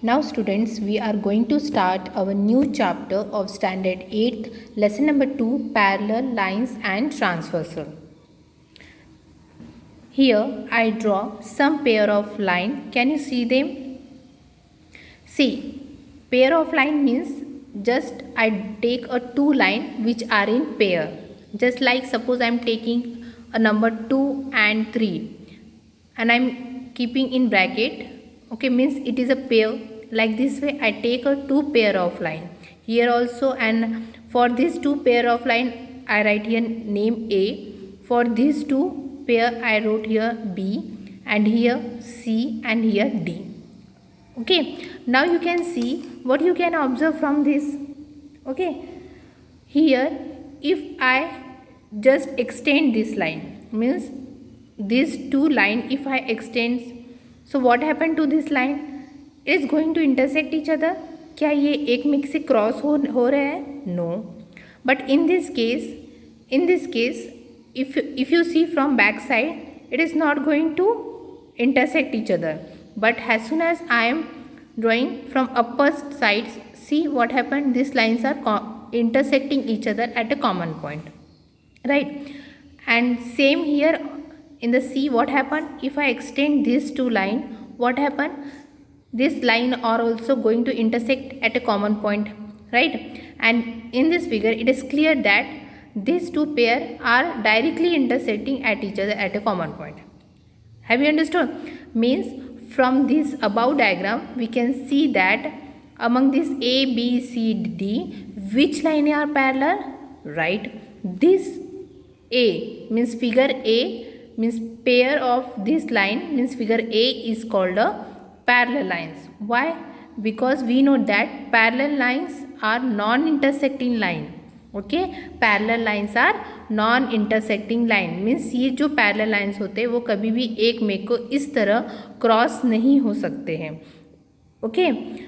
Now students, we are going to start our new chapter of standard 8th, lesson number 2, parallel lines and transversal. Here I draw some pair of line. Can you see them? See, pair of line means just I take a two line which are in pair. Just like suppose I am taking a number 2 and 3 and I am keeping in bracket. Okay, means it is a pair. Like this way I take a two pair of line. Here also, and for these two pair of line I write here name A. For these two pair I wrote here B, and here C, and here D. Okay, now you can see what you can observe from this. Okay, here if I just extend this line, means these two line if I extend, so what happened to this line? Is going to intersect each other? क्या ये एक में से cross हो रहा है? No. But in this case, if you see from back side, it is not going to intersect each other. But as soon as I am drawing from upper sides, see what happened? These lines are intersecting each other at a common point, right? And same here in the C, what happened? If I extend these two line, what happened? This line are also going to intersect at a common point, right? And in this figure it is clear that these two pair are directly intersecting at each other at a common point. Have you understood? Means from this above diagram we can see that among this A, B, C, D, which line are parallel? Right? This A means figure A means pair of this line means figure A is called a parallel lines. Why? Because we know that parallel lines are non-intersecting line. Okay, parallel lines are non-intersecting line means ये जो parallel lines होते हैं वो कभी भी एक में को इस तरह क्रॉस नहीं हो सकते हैं. Okay,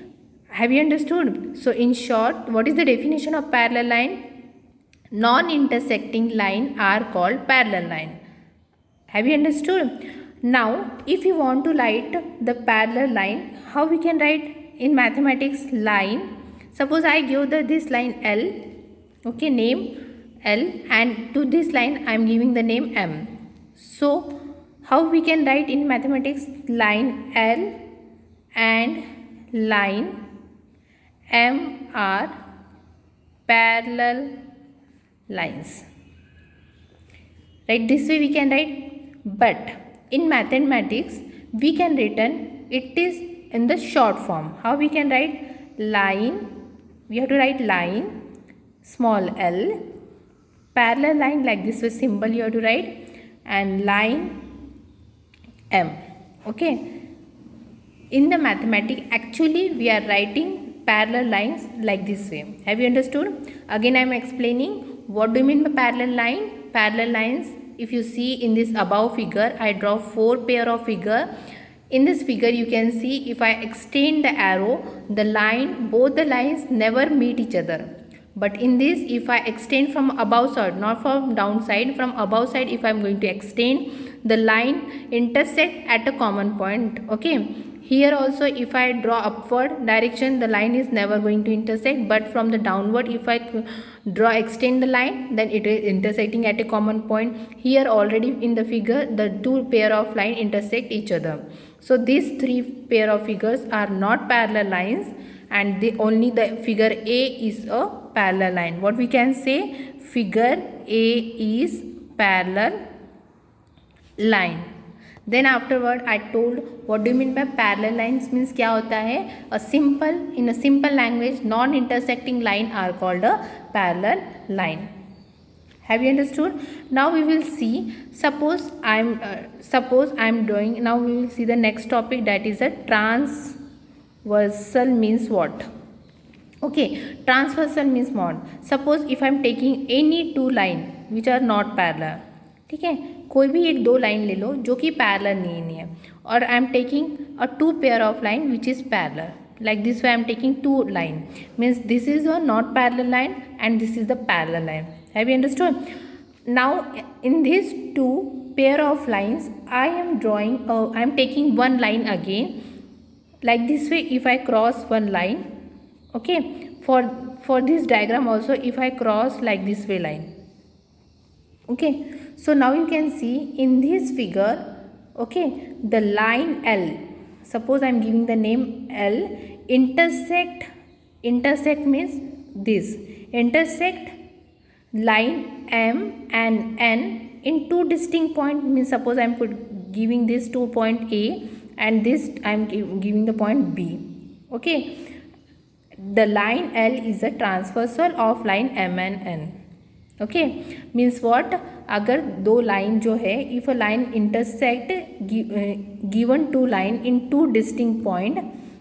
have you understood? So in short, what is the definition of parallel line? Non-intersecting line are called parallel line. Have you understood? Now, if you want to write the parallel line, how we can write in mathematics line? Suppose I give this line L, okay, name L, and to this line I am giving the name M. So, how we can write in mathematics line L and line M are parallel lines. Right, this way we can write, but in mathematics we can written it is in the short form. How we can write? Line, we have to write line small l, parallel line like this with symbol you have to write, and line M. Okay, in the mathematics actually we are writing parallel lines like this way. Have you understood? Again I am explaining what do you mean by parallel line. Parallel lines, if you see in this above figure, I draw four pair of figure. In this figure you can see if I extend the arrow, the line, both the lines never meet each other. But in this, if I extend from above side, not from down side, from above side, if I am going to extend, the line intersect at a common point. Okay, here also if I draw upward direction, the line is never going to intersect, but from the downward if I extend the line, then it is intersecting at a common point. Here already in the figure the two pair of line intersect each other. So these three pair of figures are not parallel lines, and only the figure A is a parallel line. What we can say? Figure A is parallel line. Then afterward I told what do you mean by parallel lines means क्या होता है? In a simple language, non-intersecting line are called a parallel line. Have you understood? Now we will see, suppose I am drawing, now we will see the next topic, that is a transversal means what? Okay, transversal means what? Suppose if I am taking any two line which are not parallel, ठीक है, कोई भी एक दो line ले लो जो कि parallel नहीं है, और I am taking a two pair of line which is parallel, like this way I am taking two line, means this is a not parallel line and this is the parallel line. Have you understood? Now in these two pair of lines I am drawing I am taking one line again, like this way if I cross one line. Okay, for this diagram also if I cross like this way line. Okay, so now you can see in this figure, okay, the line L, suppose I am giving the name L, intersect means this, intersect line M and N in two distinct point, means suppose I am giving this to point A and this I am giving the point B. Okay, the line L is a transversal of line M and N. Okay, means what, अगर दो line जो है, if a line intersect given two line in two distinct point,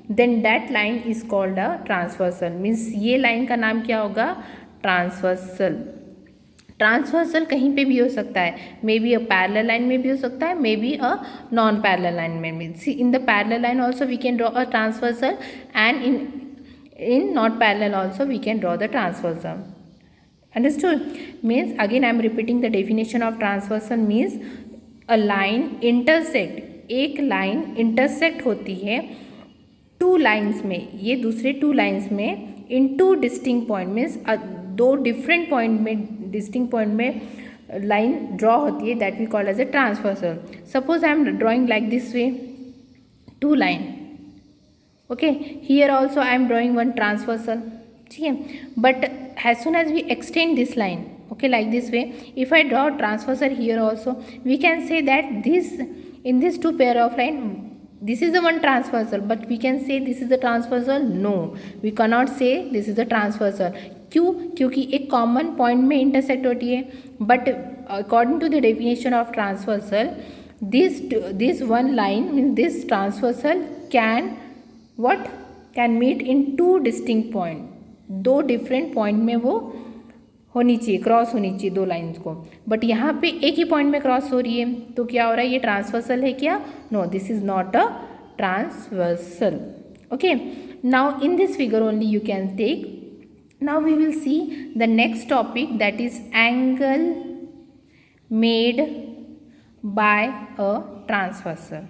then that line is called a transversal. means ये line का नाम क्या होगा, transversal. Transversal कहीं पे भी हो सकता है, may be a parallel line में भी हो सकता है, may be a non parallel line में भी. See in the parallel line also we can draw a transversal and in not parallel also we can draw the transversal. Understood? Means again I am repeating the definition of transversal means a line intersect, एक line intersect होती है two lines में, ये दूसरे two lines में in two distinct point means दो different point में, distinct point में line draw होती है, that we call as a transversal. Suppose I am drawing like this way two line. Okay, here also I am drawing one transversal. ठीक है, but as soon as we extend this line, okay, like this way, if I draw transversal here also, we can say that this, in this two pair of line, this is the one transversal, but we can say this is the transversal. No, we cannot say this is the transversal. क्यों? क्योंकि एक common point में intersect होती है. But according to the definition of transversal, this one line means this transversal can what, can meet in two distinct point, दो different point में वो होनी चाहिए, क्रॉस होनी चाहिए दो लाइंस को, बट यहाँ पे एक ही पॉइंट में क्रॉस हो रही है, तो क्या हो रहा है, ये ट्रांसवर्सल है क्या? No, this is not a transversal. Okay, now in this figure only you can take. Now we will see the next topic, that is angle made by a transversal.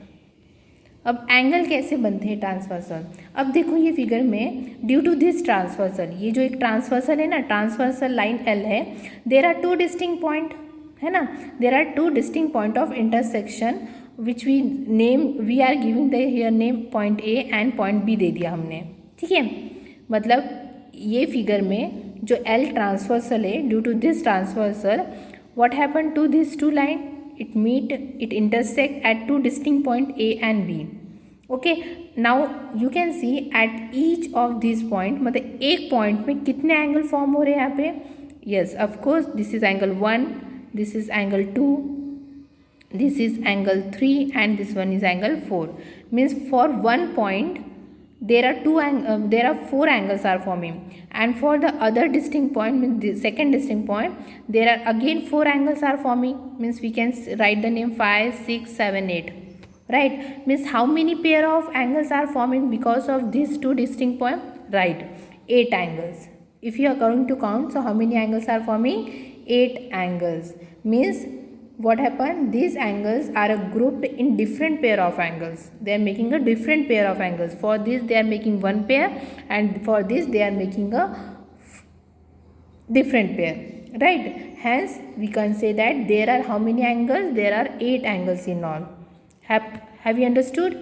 अब एंगल कैसे बनते हैं transversal? अब देखो ये figure में, due to this transversal, ये जो एक ट्रांसवर्सल है ना, ट्रांसवर्सल लाइन एल है, there are two distinct point, है ना, there are two distinct point of intersection which we name, we are giving the here name point A and point B दे दिया हमने. ठीक है, मतलब ये फिगर में जो एल ट्रांसवर्सल है, due to this transversal what happen to this two line, it intersect at two distinct point A and B. Okay, now you can see at each of these point, मतलब एक point में कितने angle form हो रहे हैं यहाँ पे? Yes, of course, this is angle 1, this is angle 2, this is angle 3 and this one is angle 4. Means for one point there are four angles are forming, and for the other distinct point, means the second distinct point, there are again four angles are forming. Means we can write the name 5, 6, 7, 8. Right? Means how many pair of angles are forming because of these two distinct point? Right, 8 angles. If you are going to count, so how many angles are forming? 8 angles. Means what happened, these angles are grouped in different pair of angles, they are making a different pair of angles. For this they are making one pair, and for this they are making a different pair, right? Hence we can say that there are how many angles? There are 8 angles in all. Have you understood?